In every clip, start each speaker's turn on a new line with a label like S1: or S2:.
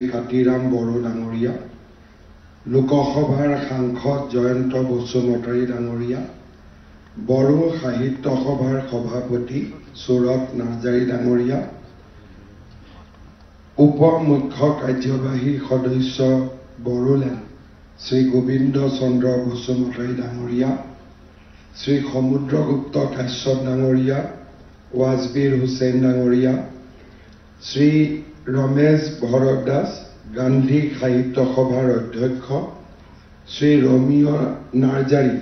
S1: কাতিৰাম বড়ো ডাঙৰীয়া, লোকসভাৰ সাংসদ জয়ন্ত বসুমতাৰী ডাঙৰীয়া, বড়ো সাহিত্য সভাৰ সভাপতি সুৰত নাৰ্জাৰী ডাঙৰীয়া, উপ মুখ্য কাৰ্যবাহী সদস্য বড়োলেণ্ড শ্ৰী গোবিন্দ চন্দ্ৰ বসুমতাৰী ডাঙৰীয়া, শ্ৰী সমুদ্ৰগুপ্ত কাশ্যপ ডাঙৰীয়া, ৱাজবীৰ হুছেইন ডাঙৰীয়া, শ্ৰী ৰমেশ ভৰত দাস গান্ধী সাহিত্য সভাৰ অধ্যক্ষ, শ্ৰী ৰমিয় নাৰ্জাৰী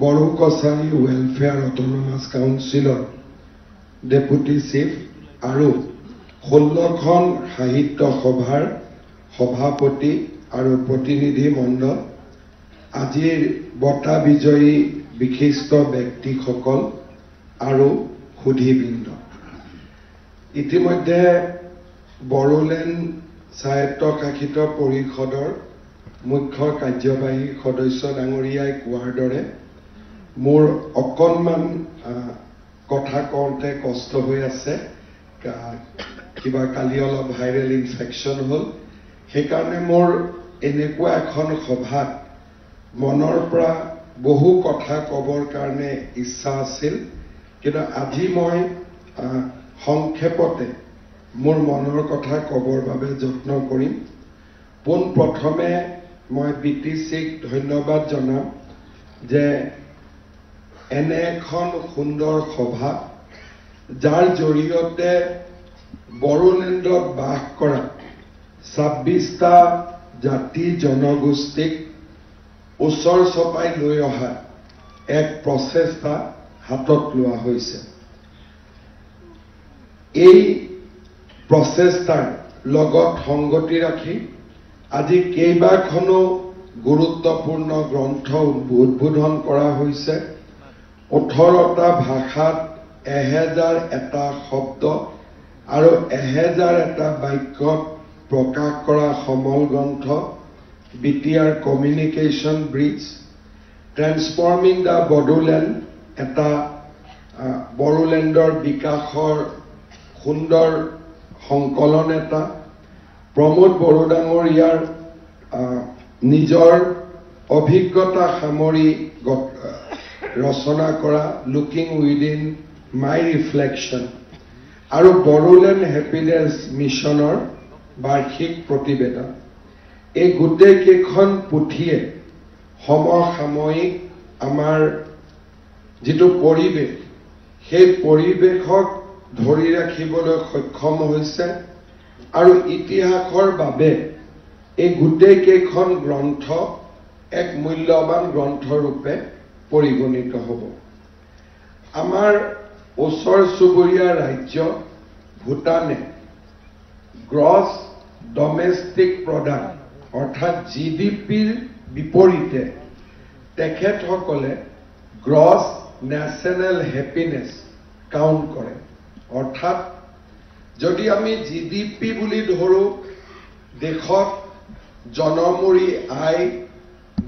S1: বড়ো কছাৰী ৱেলফেয়াৰ অট'নমাছ কাউন্সিলৰ ডেপুটি চিফ আৰু 16খন সাহিত্য সভাৰ সভাপতি আৰু প্ৰতিনিধি মণ্ডল, আজিৰ বঁটা বিজয়ী বিশিষ্ট ব্যক্তিসকল আৰু সুধীবৃন্দ, ইতিমধ্যে বড়োলেণ্ড স্বায়ত্তশাসিত পৰিষদৰ মুখ্য কাৰ্যবাহী সদস্য ডাঙৰীয়াই কোৱাৰ দৰে মোৰ অকণমান কথা কওঁতে কষ্ট হৈ আছে, কিবা কালি অলপ ভাইৰেল ইনফেকশ্যন হ'ল, সেইকাৰণে মোৰ এনেকুৱা এখন সভাত মনৰ পৰা বহু কথা ক'বৰ কাৰণে ইচ্ছা আছিল, কিন্তু আজি মই সংক্ষেপতে মোৰ মনৰ কথা ক'বৰ বাবে যত্ন কৰিম। পোনপ্ৰথমে মই BTCক ধন্যবাদ জনাম যে এনে এখন সুন্দৰ সভা, যাৰ জৰিয়তে বড়োলেণ্ডত বাস কৰা 26টা জাতি জনগোষ্ঠীক ওচৰ চপাই লৈ অহা এক প্ৰচেষ্টা হাতত লোৱা হৈছে। এই প্ৰচেষ্টাৰ লগত সংগতি ৰাখি আজি কেইবাখনো গুৰুত্বপূৰ্ণ গ্ৰন্থ উদ্বোধন কৰা হৈছে। 18টা ভাষাত 1000এটা শব্দ আৰু 1000এটা বাক্যত প্ৰকাশ কৰা সমল গ্ৰন্থ BTR communication bridge, transforming the Bodoland, এটা বড়োলেণ্ডৰ বিকাশৰ সুন্দৰ সংকলন এটা, প্ৰমোদ বড়ো ডাঙৰীয়াৰ নিজৰ অভিজ্ঞতা সামৰি ৰচনা কৰা লুকিং উইদিন মাই ৰিফ্লেকশ্যন আৰু বড়োলেণ্ড হেপিনেছ মিছনৰ বাৰ্ষিক প্ৰতিবেদন, এই গোটেইকেইখন পুথিয়ে সমসাময়িক আমাৰ যিটো পৰিৱেশ, সেই পৰিৱেশক ধৰি ৰাখিবলৈ সক্ষম হৈছে আৰু ইতিহাসৰ বাবে এই গোটেইকেইখন গ্ৰন্থ এক মূল্যৱান গ্ৰন্থৰূপে পৰিগণিত হ'ব। আমাৰ ওচৰ চুবুৰীয়া ৰাজ্য ভূটানে গ্ৰছ ডমেষ্টিক প্ৰডাক্ট অৰ্থাৎ GDPৰ বিপৰীতে তেখেতসকলে গ্ৰছ নেশ্যনেল হেপিনেছ কাউণ্ট কৰে। অৰ্থাৎ যদি আমি GDP বুলি ধৰোঁ দেশত জনমূৰি আয়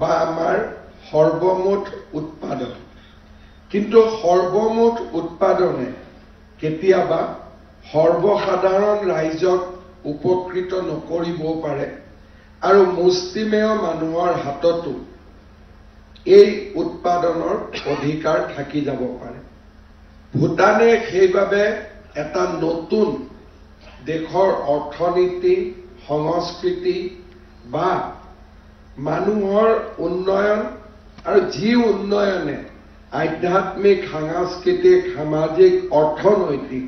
S1: বা আমাৰ সৰ্বমুঠ উৎপাদন, কিন্তু সৰ্বমুঠ উৎপাদনে কেতিয়াবা সৰ্বসাধাৰণ ৰাইজক উপকৃত নকৰিবও পাৰে আৰু মুষ্টিমেয় মানুহৰ হাততো এই উৎপাদনৰ অধিকাৰ থাকি যাব পাৰে। ভূটানে সেইবাবে এটা নতুন দেশৰ অৰ্থনীতি, সংস্কৃতি বা মানুহৰ উন্নয়ন আৰু যি উন্নয়নে আধ্যাত্মিক, সাংস্কৃতিক, সামাজিক, অৰ্থনৈতিক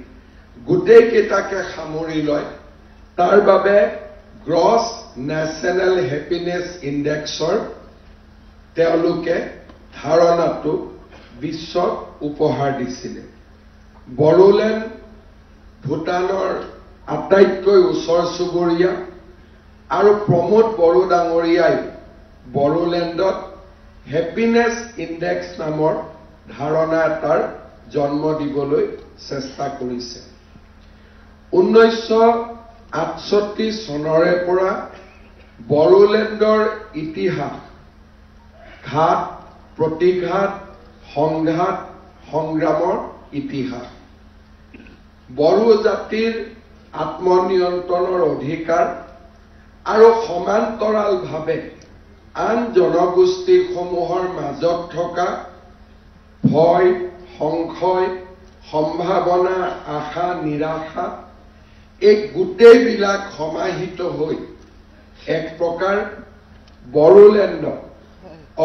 S1: গোটেইকেইটাকে সামৰি লয়, তাৰ বাবে গ্ৰছ নেশ্যনেল হেপিনেছ ইণ্ডেক্সৰ তেওঁলোকে ধাৰণাটো বিশ্বক উপহাৰ দিছিলে। বড়োলেণ্ড ভূটানৰ আটাইতকৈ ওচৰ চুবুৰীয়া আৰু প্ৰমোদ বড়ো ডাঙৰীয়াই বড়োলেণ্ডত হেপিনেছ ইণ্ডেক্স নামৰ ধাৰণা এটাৰ জন্ম দিবলৈ চেষ্টা কৰিছে। 1968 চনৰে পৰা বড়োলেণ্ডৰ ইতিহাস ঘাত প্ৰতিঘাত, সংঘাত, সংগ্ৰামৰ ইতিহাস। বড়ো জাতিৰ আত্মনিয়ন্ত্ৰণৰ অধিকাৰ আৰু সমান্তৰালভাৱে আন জনগোষ্ঠীসমূহৰ মাজত থকা ভয়, সংশয়, সম্ভাৱনা, আশা, নিৰাশা এই গোটেইবিলাক সমাহিত হৈ এক প্ৰকাৰ বড়োলেণ্ডক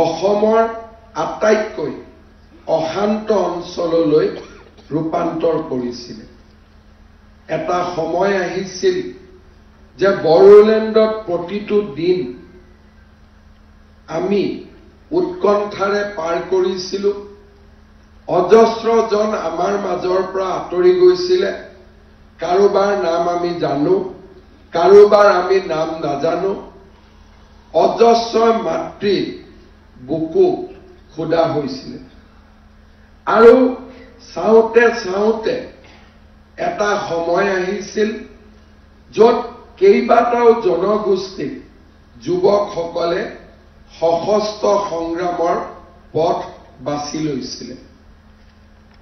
S1: অসমৰ আটাইতকৈ অশান্ত অঞ্চললৈ ৰূপান্তৰ কৰিছিল। এটা সময় আহিছিল যে বড়োলেণ্ডত প্ৰতিটো দিন আমি উৎকণ্ঠাৰে পাৰ কৰিছিলোঁ। অজস্ৰজন আমাৰ মাজৰ পৰা আঁতৰি গৈছিলে। কাৰোবাৰ নাম আমি জানো, কাৰোবাৰ আমি নাম নাজানো। অজস্ৰ মাতৃৰ বুকু খুদা হৈছিলে। আৰু চাওঁতে চাওঁতে এটা সময় আহিছিল য'ত কেইবাটাও জনগোষ্ঠীৰ যুৱকসকলে সশস্ত্ৰ সংগ্ৰামৰ পথ বাছি লৈছিলে।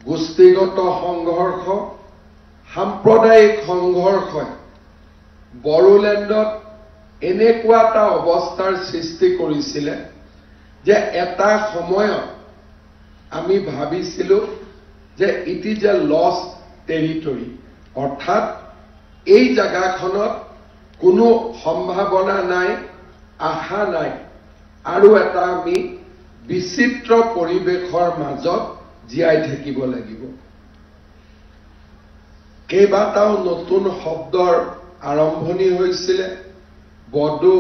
S1: গোষ্ঠীগত সংঘৰ্ষ, সাম্প্ৰদায়িক সংঘৰ্ষই বড়োলেণ্ডত এনেকুৱা এটা অৱস্থাৰ সৃষ্টি কৰিছিলে যে এটা সময়ত আমি ভাবিছিলোঁ যে it is a lost territory, অৰ্থাৎ এই জাগাখনত কোনো সম্ভাৱনা নাই, আশা নাই, আৰু এটা আমি বিচিত্ৰ পৰিৱেশৰ মাজত জীয়াই থাকিব লাগিব। কেইবাটাও নতুন শব্দৰ আৰম্ভণি হৈছিলে, বড়ো,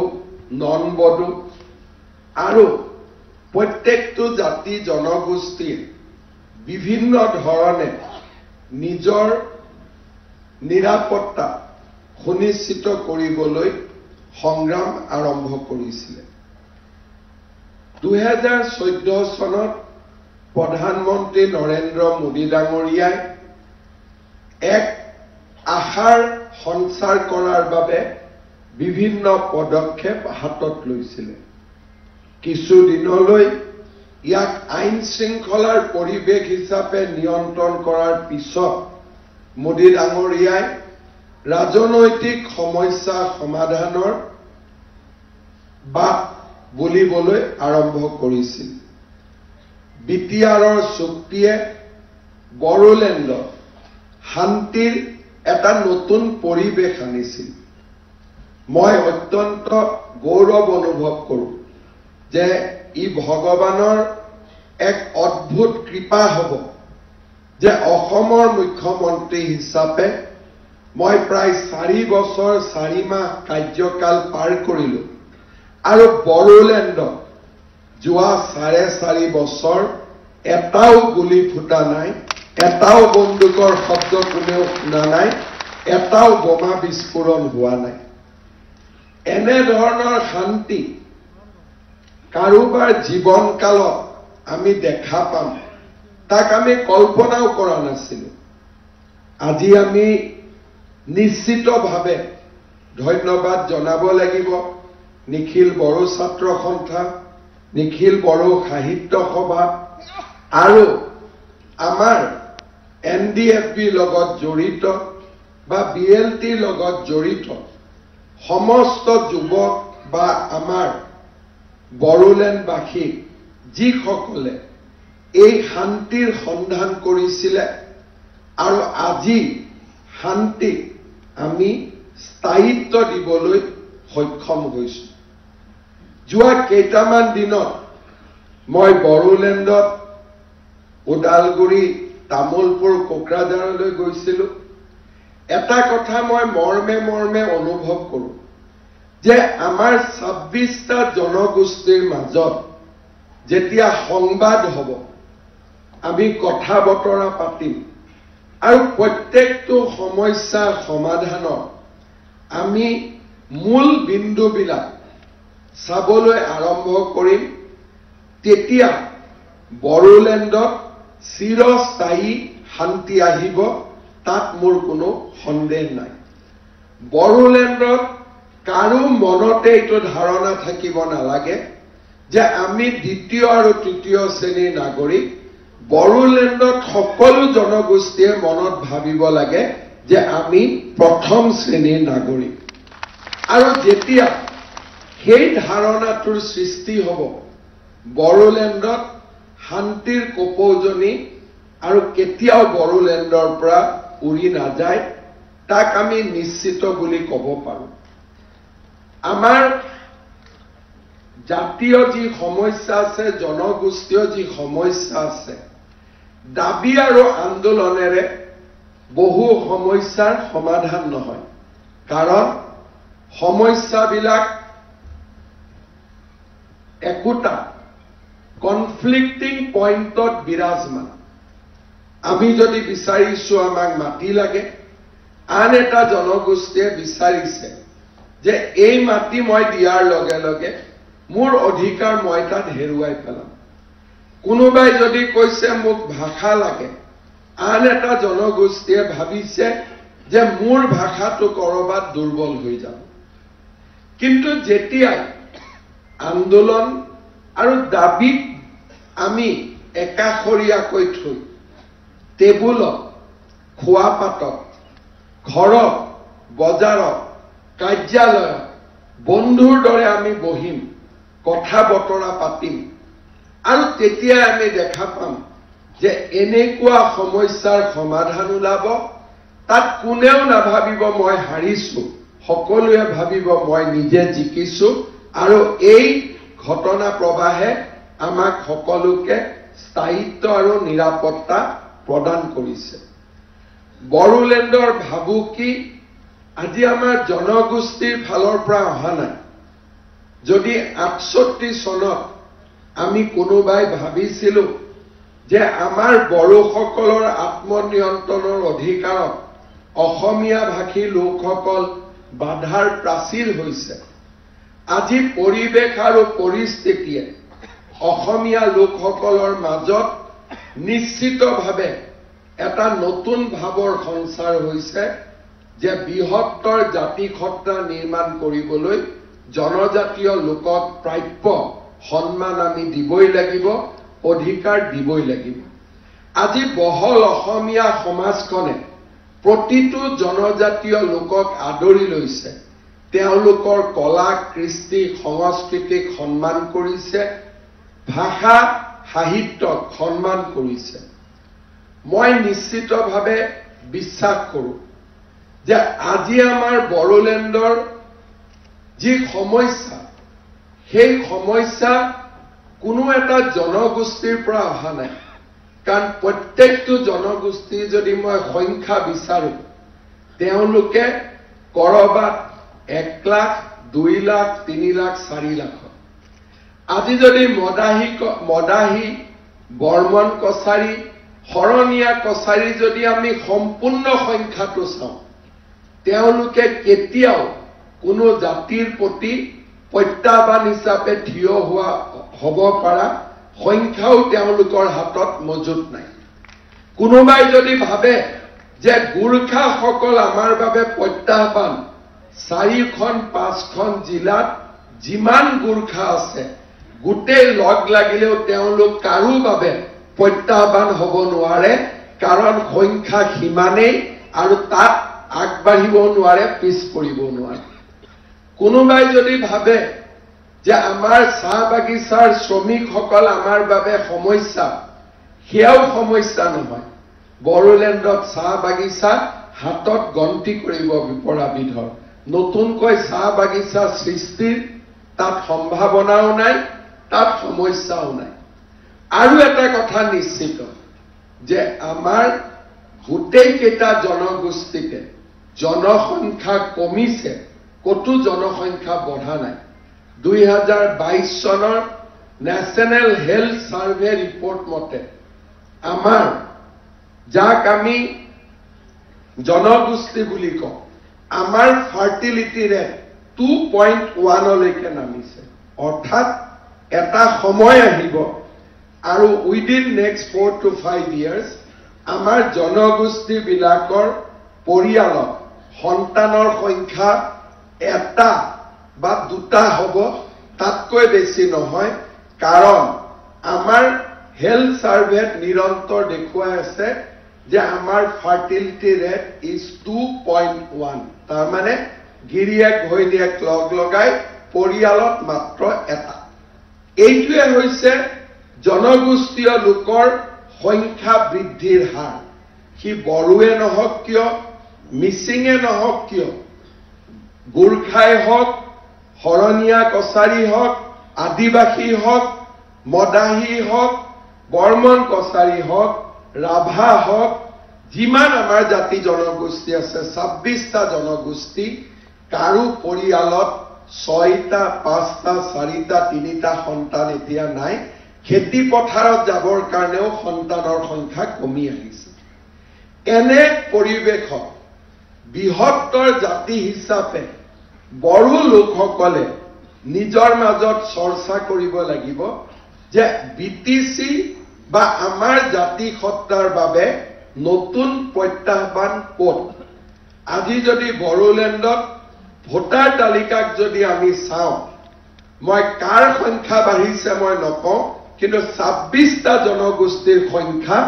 S1: নন বড়ো, আৰু প্ৰত্যেকটো জাতি জনগোষ্ঠীয়ে বিভিন্ন ধৰণে নিজৰ নিৰাপত্তা সুনিশ্চিত কৰিবলৈ সংগ্ৰাম আৰম্ভ কৰিছিলে। 2014 চনত প্ৰধানমন্ত্ৰী নৰেন্দ্ৰ মোদী ডাঙৰীয়াই এক আশাৰ সঞ্চাৰ কৰাৰ বাবে বিভিন্ন পদক্ষেপ হাতত লৈছিলে। কিছুদিনলৈ ইয়াক আইন শৃংখলাৰ পৰিৱেশ হিচাপে নিয়ন্ত্ৰণ কৰাৰ পিছত মোদী ডাঙৰীয়াই ৰাজনৈতিক সমস্যা সমাধানৰ বাট বুলিবলৈ আৰম্ভ কৰিছিল। বিটিআৰৰ চুক্তিয়ে বড়োলেণ্ডত শান্তিৰ এটা নতুন পৰিৱেশ আনিছিল। মই অত্যন্ত গৌৰৱ অনুভৱ কৰোঁ যে ই ভগৱানৰ এক অদ্ভুত কৃপা হ'ব যে অসমৰ মুখ্যমন্ত্ৰী হিচাপে মই প্ৰায় 4 বছৰ 4 মাহ কাৰ্যকাল পাৰ কৰিলোঁ, আৰু বড়োলেণ্ডত যোৱা 4.5 বছৰ এটাও গুলি ফুটা নাই, এটাও বন্দুকৰ শব্দ কোনেও শুনা নাই, এটাও বোমা বিস্ফোৰণ হোৱা নাই। এনেধৰণৰ শান্তি কাৰোবাৰ জীৱনকালত আমি দেখা পাম, তাক আমি কল্পনাও কৰা নাছিলোঁ। আজি আমি নিশ্চিতভাৱে ধন্যবাদ জনাব লাগিব নিখিল বড়ো ছাত্ৰ সন্থা, নিখিল বড়ো সাহিত্য সভা আৰু আমাৰ NDFBৰ লগত জড়িত বা BLTৰ লগত জড়িত সমস্ত যুৱক বা আমাৰ বড়োলেণ্ডবাসী যিসকলে এই শান্তিৰ সন্ধান কৰিছিলে, আৰু আজি শান্তিক আমি স্থায়িত্ব দিবলৈ সক্ষম হৈছোঁ। যোৱা কেইটামান দিনত মই বড়োলেণ্ডত ওদালগুৰি, তামোলপুৰ, কোকৰাঝাৰলৈ গৈছিলোঁ। এটা কথা মই মৰ্মে মৰ্মে অনুভৱ কৰোঁ যে আমাৰ 26টা জনগোষ্ঠীৰ মাজত যেতিয়া সংবাদ হ'ব, আমি কথা বতৰা পাতিম, আৰু প্ৰত্যেকটো সমস্যা সমাধানৰ আমি মূল বিন্দুবিলাক চাবলৈ আৰম্ভ কৰিম, তেতিয়া বড়োলেণ্ডত চিৰস্থায়ী শান্তি আহিব, তাত মোৰ কোনো সন্দেহ নাই। বড়োলেণ্ডত কাৰো মনতে এইটো ধাৰণা থাকিব নালাগে যে আমি দ্বিতীয় আৰু তৃতীয় শ্ৰেণীৰ নাগৰিক। বড়োলেণ্ডত সকলো জনগোষ্ঠীয়ে মনত ভাবিব লাগে যে আমি প্ৰথম শ্ৰেণীৰ নাগৰিক। আৰু যেতিয়া সেই ধাৰণাটোৰ সৃষ্টি হ'ব বড়োলেণ্ডত শান্তিৰ কপৌজনী আৰু কেতিয়াও বড়োলেণ্ডৰ পৰা উৰি নাযায় তাক আমি নিশ্চিত বুলি ক'ব পাৰোঁ আমাৰ জাতীয় যি সমস্যা আছে জনগোষ্ঠীয় যি সমস্যা আছে দাবী আৰু আন্দোলনেৰে বহু সমস্যাৰ সমাধান নহয় কাৰণ সমস্যাবিলাক একোটা কনফ্লিক্টিং পইণ্টত বিৰাজমান আমি যদি বিচাৰিছো আমাক মাটি লাগে আন এটা জনগোষ্ঠীয়ে বিচাৰিছে যে এই মাটি মই দিয়াৰ লগে লগে মোৰ অধিকাৰ মই তাত হেৰুৱাই পেলাম কোনোবাই যদি কৈছে মোক ভাষা লাগে আন এটা জনগোষ্ঠীয়ে ভাবিছে যে মোৰ ভাষাটো কৰবাত দুৰ্বল হৈ যাব কিন্তু যেতিয়াই আন্দোলন আৰু দাবীক আমি একাষৰীয়াকৈ থৈ টেবুলত খোৱা পাতত ঘৰত বজাৰত কাৰ্যালয়ত বন্ধুৰ দৰে আমি বহিম কথা বতৰা পাতিম আৰু তেতিয়া আমি দেখা পাম যে এনেকুৱা সমস্যাৰ সমাধান ওলাব তাত কোনেও নাভাবিব মই হাৰিছো সকলোৱে ভাবিব মই নিজে জিকিছো আৰু এই ঘটনা প্ৰবাহে আমাক সকলোকে স্থায়িত্ব আৰু নিৰাপত্তা প্ৰদান কৰিছে বড়োলেণ্ডৰ ভাবুকি আজি আমাৰ জনগোষ্ঠীৰ ফালৰ পৰা অহা নাই যদি ৬৮ চনত আমি কোনোবাই ভাবিছিলো যে আমাৰ বড়োসকলৰ আত্মনিয়ন্ত্ৰণৰ অধিকাৰত অসমীয়া ভাষী লোকসকল বাধাৰ প্ৰাচীৰ হৈছে আজি পৰিৱেশ আৰু পৰিস্থিতিয়ে অসমীয়া লোকসকলৰ মাজত নিশ্চিতভাৱে এটা নতুন ভাৱৰ সঞ্চাৰ হৈছে যে বৃহত্তৰ জাতিসত্তা নিৰ্মাণ কৰিবলৈ জনজাতীয় লোকক প্ৰাপ্য সন্মান আমি দিবই লাগিব অধিকাৰ দিবই লাগিব আজি বহল অসমীয়া সমাজখনে প্ৰতিটো জনজাতীয় লোকক আদৰি লৈছে তেওঁলোকৰ কলা কৃষ্টি সংস্কৃতিক সন্মান কৰিছে ভাষা সাহিত্যক সন্মান কৰিছে মই নিশ্চিতভাৱে বিশ্বাস কৰোঁ যে আজি আমাৰ বড়োলেণ্ডৰ যি সমস্যা সেই সমস্যা কোনো এটা জনগোষ্ঠীৰ পৰা অহা নাই কাৰণ প্ৰত্যেকটো জনগোষ্ঠী যদি মই সংখ্যা বিচাৰো তেওঁলোকে কৰবাত ১ লাখ ২ লাখ ৩ লাখ ৪ লাখ আজি যদি মদাহী বৰ্মন কছাৰী শৰণীয়া কছাৰী যদি আমি সম্পূৰ্ণ সংখ্যাটো চাওঁ তেওঁলোকে কেতিয়াও কোনো জাতিৰ প্ৰতি প্ৰত্যাহ্বান হিচাপে থিয় হোৱা হ'ব পৰা সংখ্যাও তেওঁলোকৰ হাতত মজুত নাই কোনোবাই যদি ভাবে যে গোৰ্খাসকল আমাৰ বাবে প্ৰত্যাহ্বান ৪খন ৫খন জিলাত যিমান গোৰ্খা আছে গোটেই লগ লাগিলেও তেওঁলোক কাৰো বাবে প্ৰত্যাহ্বান হ'ব নোৱাৰে কাৰণ সংখ্যা সিমানেই আৰু তাত আগবাঢ়িব নোৱাৰে পিছ পৰিব নোৱাৰে কোনোবাই যদি ভাবে যে আমাৰ চাহ বাগিচাৰ শ্ৰমিকসকল আমাৰ বাবে সমস্যা সেয়াও সমস্যা নহয় বড়োলেণ্ডত চাহ বাগিচা হাতত গন্তি কৰিব বিপৰা বিধৰ নতুনকৈ চাহ বাগিচা সৃষ্টিৰ তাত সম্ভাৱনাও নাই তাত সমস্যাও নাই আৰু এটা কথা নিশ্চিত যে আমাৰ গোটেই কেইটা জনগোষ্ঠীতে জনসংখ্যা কমিছে কতো জনসংখ্যা বঢ়া নাই ২০২২ চনৰ নেশ্যনেল হেল্থ সাৰ্ভে ৰিপৰ্ট মতে আমাৰ যাক আমি জনগোষ্ঠী বুলি কওঁ আমাৰ ফাৰ্টিলিটি ৰেট 2.1 লৈকে নামিছে অৰ্থাৎ এটা সময় আহিব আৰু উইদিন নেক্সট 4 to 5 years আমাৰ জনগোষ্ঠী বিলাকৰ পৰিয়ালত সন্তানৰ সংখ্যা এটা বা দুটা হ'ব তাতকৈ বেছি নহয় কাৰণ আমাৰ হেল্থ সাৰ্ভেত নিৰন্তৰ দেখুৱাই আছে যে আমাৰ ফাৰ্টিলিটি ৰেট ইজ 2.1 তাৰ মানে গিৰিয়েক ঘৈণীয়েক লগ লগাই পৰিয়ালত মাত্ৰ এটা এইটোৱে হৈছে জনগোষ্ঠীয় লোকৰ সংখ্যা বৃদ্ধিৰ হাৰ সি বড়োৱে নহওক কিয় মিচিঙে নহওক কিয় গোৰ্খাই হওক হৰণীয়া কছাৰী হওক আদিবাসী হওক মদাহী হওক বৰ্মন কছাৰী হওক ৰাভা হওক যিমান আমাৰ জাতি জনগোষ্ঠী আছে 26টা জনগোষ্ঠী কাৰো পৰিয়ালত 6টা 5টা 4টা 3টা সন্তান এতিয়া নাই খেতি পথাৰত যাবৰ কাৰণেও সন্তানৰ সংখ্যা কমি আহিছে এনে পৰিৱেশত বৃহত্তৰ জাতি হিচাপে বড়ো লোকসকলে নিজৰ মাজত চৰ্চা কৰিব লাগিব যে বিটিসি বা আমাৰ জাতি সত্তাৰ বাবে নতুন প্ৰত্যাহ্বান ক'ত আজি যদি বড়োলেণ্ডত ভোটাৰ তালিকাক যদি আমি চাওঁ মই কাৰ সংখ্যা বাঢ়িছে মই নকওঁ কিন্তু 26টা জনগোষ্ঠীৰ সংখ্যা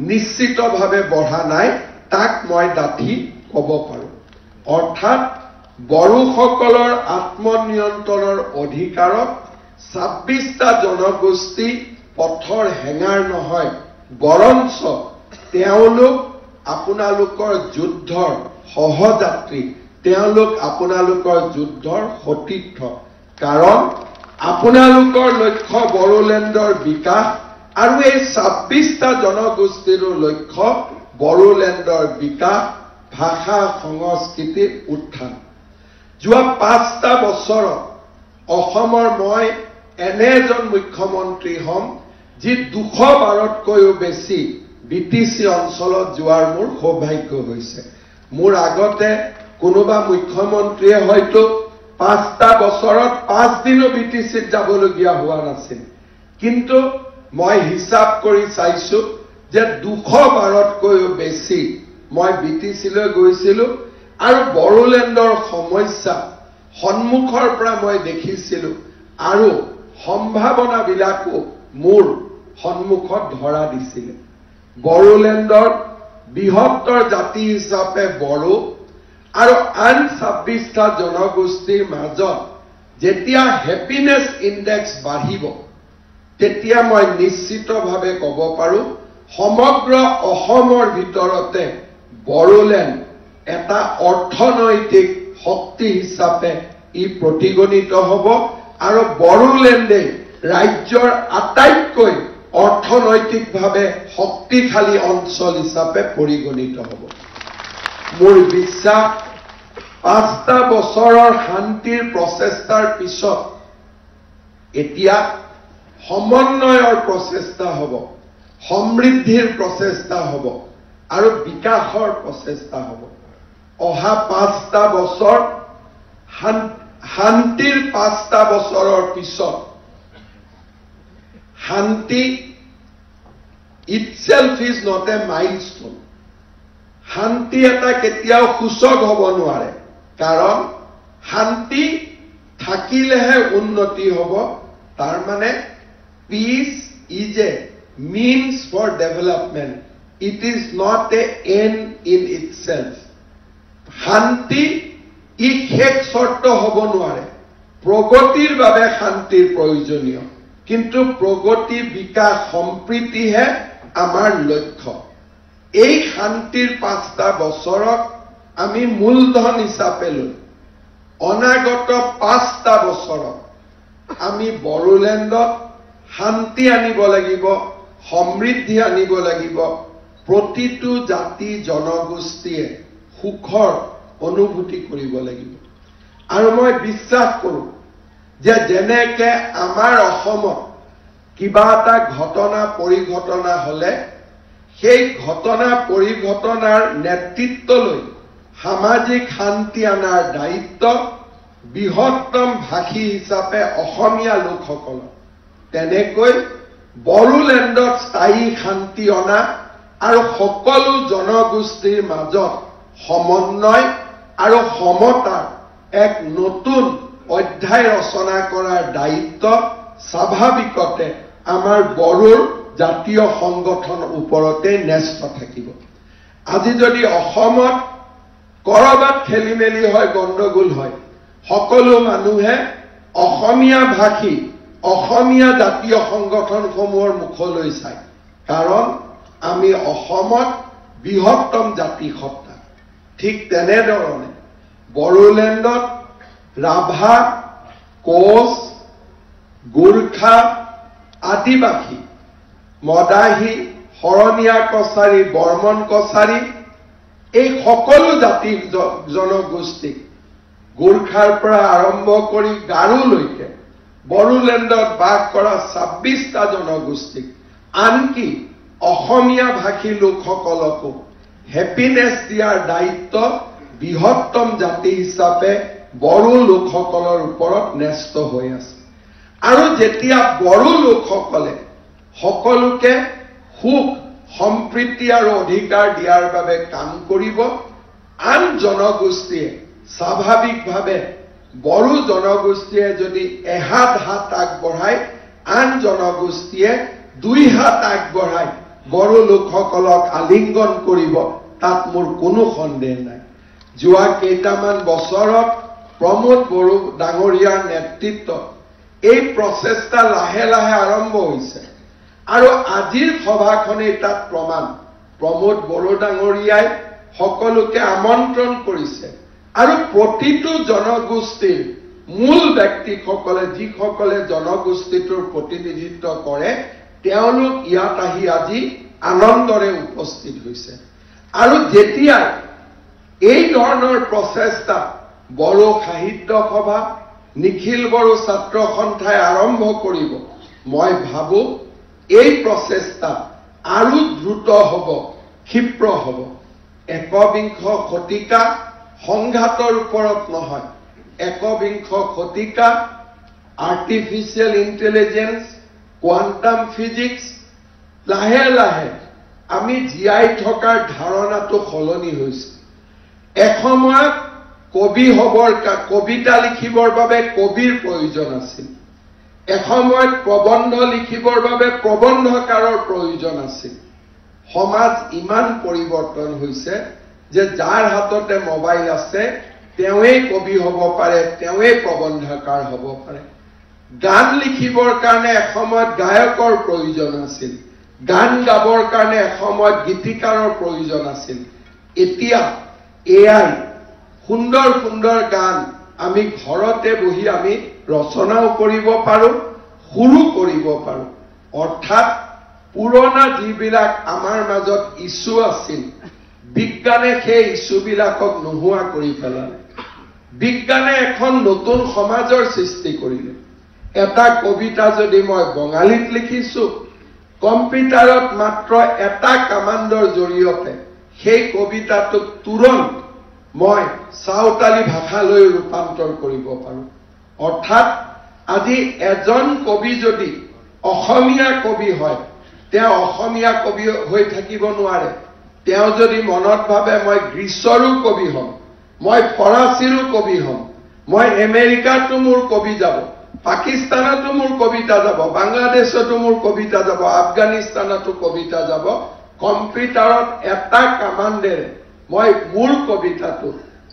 S1: নিশ্চিতভাৱে বঢ়া নাই তাক মই ডাঠি ক'ব পাৰোঁ অৰ্থাৎ বড়োসকলৰ আত্মনিয়ন্ত্ৰণৰ অধিকাৰত 26টা জনগোষ্ঠী পথৰ হেঙাৰ নহয় বৰঞ্চ তেওঁলোক আপোনালোকৰ যুদ্ধৰ সহযাত্ৰী তেওঁলোক আপোনালোকৰ যুদ্ধৰ সতীৰ্থ কাৰণ আপোনালোকৰ লক্ষ্য বড়োলেণ্ডৰ বিকাশ আৰু এই 26টা জনগোষ্ঠীৰ লক্ষ্য বড়োলেণ্ডৰ বিকাশ ভাষা সংস্কৃতিৰ উত্থান যোৱা 5টা বছৰত অসমৰ মই এনে এজন মুখ্যমন্ত্ৰী হম যি 212তকৈও বেছি বিটিসি অঞ্চলত যোৱাৰ মোৰ সৌভাগ্য হৈছে মোৰ আগতে কোনোবা মুখ্যমন্ত্ৰীয়ে হয়তো 5টা বছৰত 5 দিনো বিটিসিত যাবলগীয়া হোৱা নাছিল কিন্তু মই হিচাপ কৰি চাইছো যে 212তকৈও বেছি মই বিটিসিলৈ গৈছিলো আৰু বড়োলেণ্ডৰ সমস্যা সন্মুখৰ পৰা মই দেখিছিলো আৰু সম্ভাৱনাবিলাকো মোৰ সন্মুখত ধৰা দিছিল বড়োলেণ্ডৰ বৃহত্তৰ জাতি হিচাপে বড়ো আৰু আন 26টা জনগোষ্ঠীৰ মাজত যেতিয়া হ্যাপিনেস ইনডেক্স বাঢ়িব তেতিয়া মই নিশ্চিতভাৱে ক'ব পাৰোঁ সমগ্ৰ অসমৰ ভিতৰতে বড়োলেণ্ড এটা অৰ্থনৈতিক শক্তি হিচাপে ই প্ৰতিগণিত হ'ব আৰু বড়োলেণ্ডে ৰাজ্যৰ আটাইতকৈ অৰ্থনৈতিকভাৱে শক্তিশালী অঞ্চল হিচাপে পৰিগণিত হ'ব মোৰ বিশ্বাস 5টা বছৰৰ শান্তিৰ প্ৰচেষ্টাৰ পিছত এতিয়া সমন্বয়ৰ প্ৰচেষ্টা হ'ব সমৃদ্ধিৰ প্ৰচেষ্টা হ'ব আৰু বিকাশৰ প্ৰচেষ্টা হ'ব অহা 5টা বছৰ শান্তিৰ 5টা বছৰৰ পিছত শান্তি itself is not a milestone শান্তি এটা কেতিয়াও সূচক হ'ব নোৱাৰে কাৰণ শান্তি থাকিলেহে উন্নতি হ'ব তাৰ মানে peace is a means for development it is not a end in itself শান্তি ই শেষ শৰ্ত হ'ব নোৱাৰে প্ৰগতিৰ বাবে শান্তিৰ প্ৰয়োজনীয় কিন্তু প্ৰগতি বিকাশ সম্প্ৰীতিহে আমাৰ লক্ষ্য এই শান্তিৰ 5টা বছৰক আমি মূলধন হিচাপে লৈ অনাগত 5টা বছৰত আমি বড়োলেণ্ডত শান্তি আনিব লাগিব সমৃদ্ধি আনিব লাগিব প্ৰতিটো জাতি জনগোষ্ঠীয়ে সুখৰ অনুভূতি কৰিব লাগিব আৰু মই বিশ্বাস কৰোঁ যে যেনেকে আমাৰ অসমত কিবা এটা ঘটনা পৰিঘটনা হলে সেই ঘটনা পৰিঘটনাৰ নেতৃত্ব লৈ সামাজিক শান্তি আনাৰ দায়িত্ব বৃহত্তম ভাষী হিচাপে অসমীয়া লোকসকল তেনেকৈ বড়োলেণ্ডত স্থায়ী শান্তি অনা আৰু সকলো জনগোষ্ঠীৰ মাজত সমন্বয় আৰু সমতাৰ এক নতুন অধ্যায় ৰচনা কৰাৰ দায়িত্ব স্বাভাৱিকতে আমাৰ বড়োৰ জাতীয় সংগঠন ওপৰতে ন্যস্ত থাকিব আজি যদি অসমত কৰবাত খেলিমেলি হয় গণ্ডগোল হয় সকলো মানুহে অসমীয়া ভাষী অসমীয়া জাতীয় সংগঠনসমূহৰ মুখলৈ চায় কাৰণ আমি অসমত বৃহত্তম জাতি সত্তা ঠিক তেনেধৰণে বড়োলেণ্ডত ৰাভা কোচ গোৰ্খা আদিবাসী মদাহী শৰণীয়া কছাৰী বৰ্মন কছাৰী এই সকলো জাতি জনগোষ্ঠীক গোৰ্খাৰ পৰা আৰম্ভ কৰি গাৰোলৈকে বড়োলেণ্ডত বাস কৰা 26টা জনগোষ্ঠীক আনকি অসমীয়া ভাষী লোকসকলকো হেপিনেছ দিয়াৰ দায়িত্ব বৃহত্তম জাতি হিচাপে বড়ো লোকসকলৰ ওপৰত ন্যস্ত হৈ আছে আৰু যেতিয়া বড়ো লোকসকলে সকলোকে সুখ সম্প্ৰীতি আৰু অধিকাৰ দিয়াৰ বাবে কাম কৰিব আন জনগোষ্ঠীয়ে স্বাভাৱিকভাৱে বড়ো জনগোষ্ঠীয়ে যদি এহাত হাত আগবঢ়ায় আন জনগোষ্ঠীয়ে দুই হাত আগবঢ়ায় বড়ো লোকসকলক আলিংগন কৰিব তাত মোৰ কোনো সন্দেহ নাই যোৱা কেইটামান বছৰত প্ৰমোদ বড়ো ডাঙৰীয়াৰ নেতৃত্বত এই প্ৰচেষ্টা লাহে লাহে আৰম্ভ হৈছে আৰু আজিৰ সভাখনেই তাত প্ৰমাণ প্ৰমোদ বড়ো ডাঙৰীয়াই সকলোকে আমন্ত্ৰণ কৰিছে আৰু প্ৰতিটো জনগোষ্ঠীৰ মূল ব্যক্তিসকলে যিসকলে জনগোষ্ঠীটোৰ প্ৰতিনিধিত্ব কৰে তেওঁলোক ইয়াত আহি আজি আনন্দৰে উপস্থিত হৈছে আৰু যেতিয়া এই ধৰণৰ প্ৰচেষ্টা বড়ো সাহিত্য সভা নিখিল বড়ো ছাত্ৰ সন্থাই আৰম্ভ কৰিব মই ভাবো এই প্ৰচেষ্টা আৰু দ্ৰুত হ'ব ক্ষিপ্ৰ হ'ব একবিংশ শতিকা সংঘাতৰ ওপৰত নহয় একবিংশ শতিকা আৰ্টিফিচিয়েল ইন্টেলিজেন্স কোৱান্টাম ফিজিক্স লাহে লাহে আমি জীয়াই থকাৰ ধাৰণাটো সলনি হৈছে এসময়ত কবি হবৰ কবিতা লিখিবৰ বাবে কবিৰ প্ৰয়োজন আছিল এসময়ত প্ৰবন্ধ লিখিবৰ বাবে প্ৰবন্ধকাৰৰ প্ৰয়োজন আছিল সমাজ ইমান পৰিৱৰ্তন হৈছে যে যাৰ হাততে মোবাইল আছে তেওঁই কবি হ'ব পাৰে তেওঁই প্ৰবন্ধকাৰ হ'ব পাৰে গান লিখিবৰ কাৰণে এসময়ত গায়কৰ প্ৰয়োজন আছিল গান গাবৰ কাৰণে এসময়ত গীতিকাৰৰ প্ৰয়োজন আছিল এতিয়া এআই সুন্দৰ সুন্দৰ গান আমি ঘৰতে বহি আমি ৰচনাও কৰিব পাৰো সুৰো কৰিব পাৰো অৰ্থাৎ পুৰণা যিবিলাক আমাৰ মাজত ইছ্যু আছিল বিজ্ঞানে সেই ইছ্যুবিলাকক নোহোৱা কৰি পেলালে বিজ্ঞানে এখন নতুন সমাজৰ সৃষ্টি কৰিলে এটা কবিতা যদি মই বঙালীত লিখিছো কম্পিউটাৰত মাত্ৰ এটা কমাণ্ডৰ জৰিয়তে সেই কবিতাটোক তুৰন্ত মই সাঁওতালি ভাষালৈ ৰূপান্তৰ কৰিব পাৰো অৰ্থাৎ আজি এজন কবি যদি অসমীয়া কবি হয় তেওঁ অসমীয়া কবি হৈ থাকিব নোৱাৰে তেওঁ যদি মনত ভাবে মই গ্ৰীচৰো কবি হম মই ফৰাচীৰো কবি হম মই আমেৰিকাতো মোৰ কবি যাব পাকিস্তানতো মোৰ কবিতা যাব বাংলাদেশতো মোৰ কবিতা যাব আফগানিস্তানতো কবিতা যাব কম্পিউটাৰত এটা কমাণ্ডেৰে মই মোৰ কবিতাটো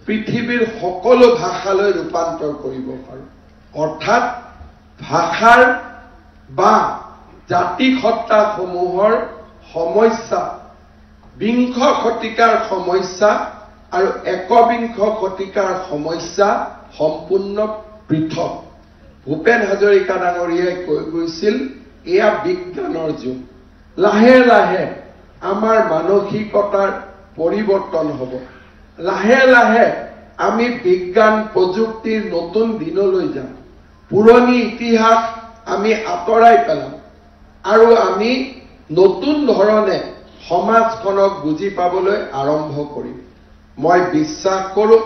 S1: পৃথিৱীৰ সকলো ভাষালৈ ৰূপান্তৰ কৰিব পাৰো অৰ্থাৎ ভাষাৰ বা জাতিসত্তাসমূহৰ সমস্যা বিংশ শতিকাৰ সমস্যা আৰু একবিংশ শতিকাৰ সমস্যা সম্পূৰ্ণ পৃথক ভূপেন হাজৰিকা ডাঙৰীয়াই কৈ গৈছিল এয়া বিজ্ঞানৰ যুগ লাহে লাহে আমাৰ মানসিকতাৰ পৰিৱৰ্তন হ'ব লাহে লাহে আমি বিজ্ঞান প্ৰযুক্তিৰ নতুন দিনলৈ যাম পুৰণি ইতিহাস আমি আঁতৰাই পেলাম আৰু আমি নতুন ধৰণে সমাজখনক বুজি পাবলৈ আৰম্ভ কৰিম মই বিশ্বাস কৰোঁ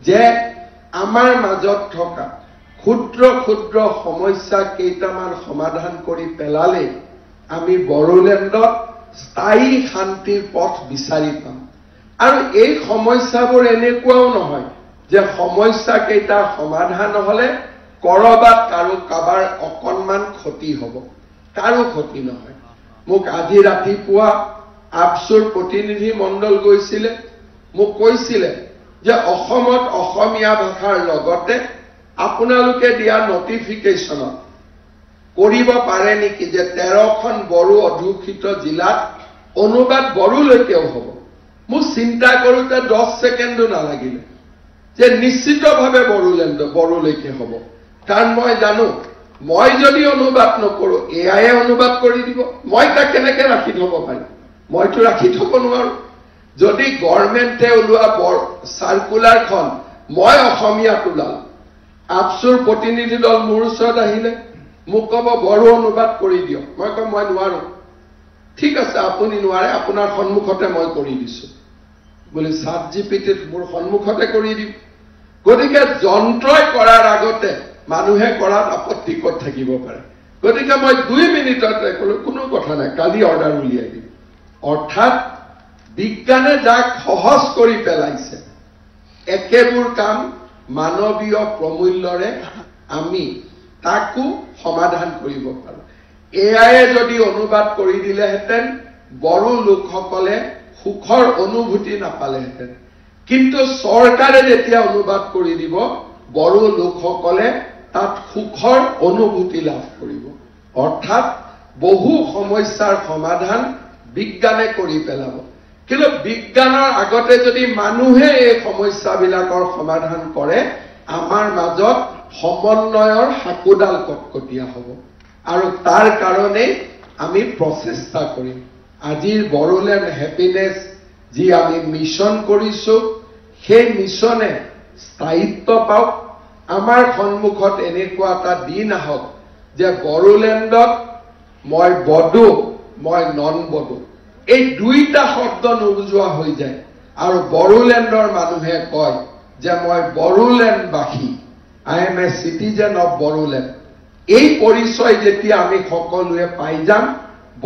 S1: যে আমাৰ মাজত থকা ক্ষুদ্ৰ ক্ষুদ্ৰ সমস্যা কেইটামান সমাধান কৰি পেলালে আমি বড়োলেণ্ডত স্থায়ী শান্তিৰ পথ বিচাৰি পাম আৰু এই সমস্যাবোৰ এনেকুৱাও নহয় যে সমস্যা কেইটা সমাধান হলে কৰবাত কাৰোবাৰ অকণমান ক্ষতি হ'ব কাৰো ক্ষতি নহয় মোক আজি ৰাতিপুৱা আপসুৰ প্ৰতিনিধি মণ্ডল গৈছিলে মোক কৈছিলে যে অসমত অসমীয়া ভাষাৰ লগতে আপোনালোকে দিয়া নটিফিকেশ্যনত কৰিব পাৰে নেকি যে 13খন বড়ো অধ্যুষিত জিলাত অনুবাদ বড়োলৈকেও হ'ব মই চিন্তা কৰোঁতে 10 ছেকেণ্ডো নালাগিলে যে নিশ্চিতভাৱে বড়োলৈকে হ'ব কাৰণ মই জানো মই যদি অনুবাদ নকৰো এআইয়ে অনুবাদ কৰি দিব মই তাক কেনেকৈ ৰাখি থব পাৰিম মইতো ৰাখি থব নোৱাৰো যদি গভৰ্ণমেণ্টে ওলোৱা সাৰ্কুলাৰখন মই অসমীয়াত ওলালো আপসুৰ প্ৰতিনিধি দল মোৰ ওচৰত আহিলে মোক ক'ব বড়ো অনুবাদ কৰি দিয়ক মই কম মই নোৱাৰো ঠিক আছে আপুনি নোৱাৰে আপোনাৰ সন্মুখতে মই কৰি দিছো বলে ChatGPT-ত মোৰ সন্মুখতে কৰি দিম গতিকে যন্ত্ৰই কৰাৰ আগতে মানুহে কৰাত আপত্তি ক'ত থাকিব পাৰে গতিকে মই 2 মিনিটতে কোনো কথা নাই কালি অৰ্ডাৰ উলিয়াই দিম অৰ্থাৎ বিজ্ঞানে যাক সহজ কৰি পেলাইছে একেবোৰ কাম মানৱীয় প্ৰমূল্যৰে আমি তাকো সমাধান কৰিব পাৰো এআইয়ে যদি অনুবাদ কৰি দিলেহেঁতেন বড়ো লোকসকলে সুখৰ অনুভূতি নাপালেহেঁতেন কিন্তু চৰকাৰে যেতিয়া অনুবাদ কৰি দিব বড়ো লোকসকলে তাত সুখৰ অনুভূতি লাভ কৰিব অৰ্থাৎ বহু সমস্যাৰ সমাধান বিজ্ঞানে কৰি পেলাব কিন্তু বিজ্ঞানৰ আগতে যদি মানুহে এই সমস্যাবিলাকৰ সমাধান কৰে আমাৰ মাজত সমন্বয়ৰ হাকুডাল কটকটীয়া হ'ব আৰু তাৰ কাৰণে আমি প্ৰচেষ্টা কৰিম আজিৰ বড়োলেণ্ড হেপিনেছ যি আমি মিছন কৰিছো সেই মিছনে স্থায়িত্ব পাওক আমাৰ সন্মুখত এনেকুৱা এটা দিন আহক যে বড়োলেণ্ডত মই বড়ো মই নন বড়ো এই দুইটা শব্দ নুবুজোৱা হৈ যায় আৰু বড়োলেণ্ডৰ মানুহে কয় যে মই বড়োলেণ্ডবাসী I am a citizen of Bodoland এই পৰিচয় যেতিয়া আমি সকলোৱে পাই যাম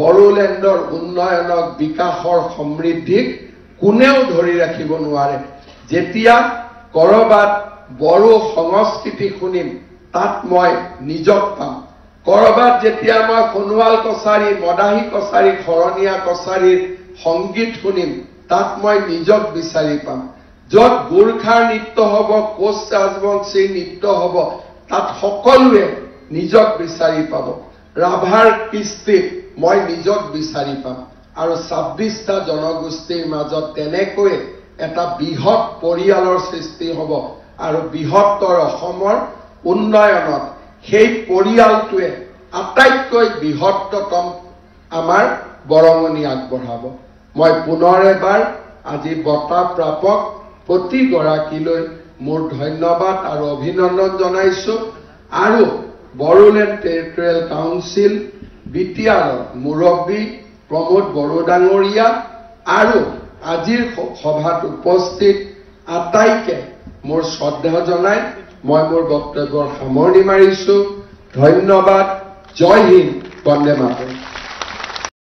S1: বড়োলেণ্ডৰ উন্নয়নক বিকাশৰ সমৃদ্ধিক কোনেও ধৰি ৰাখিব নোৱাৰে যেতিয়া কৰবাত বড়ো সংস্কৃতি শুনিম তাত মই নিজক পাম কৰবাত যেতিয়া মই সোণোৱাল কছাৰী মদাহী কছাৰী খৰণীয়া কছাৰীৰ সংগীত শুনিম তাত মই নিজক বিচাৰি পাম য'ত গোৰ্খাৰ নৃত্য হ'ব কোচ ৰাজবংশীৰ নৃত্য হ'ব তাত সকলোৱে নিজক বিচাৰি পাব ৰাভাৰ কৃষ্টিত মই নিজক বিচাৰি পাম আৰু 26টা জনগোষ্ঠীৰ মাজত তেনেকৈ এটা বৃহৎ পৰিয়ালৰ সৃষ্টি হ'ব আৰু বৃহত্তৰ অসমৰ উন্নয়নত সেই পৰিয়ালটোৱে আটাইতকৈ বৃহত্তম আমাৰ বৰঙণি আগবঢ়াব মই পুনৰ এবাৰ আজি বঁটা প্ৰাপক প্ৰতিগৰাকীলৈ মোৰ ধন্যবাদ আৰু অভিনন্দন জনাইছো আৰু বড়োলেণ্ড টেৰিটৰিয়েল কাউন্সিল বিটিআৰৰ মুৰব্বী প্ৰমোদ বড়ো ডাঙৰীয়া আৰু আজিৰ সভাত উপস্থিত আটাইকে মোৰ শ্ৰদ্ধা জনাই মই মোৰ বক্তব্যৰ সামৰণি মাৰিছো ধন্যবাদ জয় হিন্দ বন্দে মাতৰম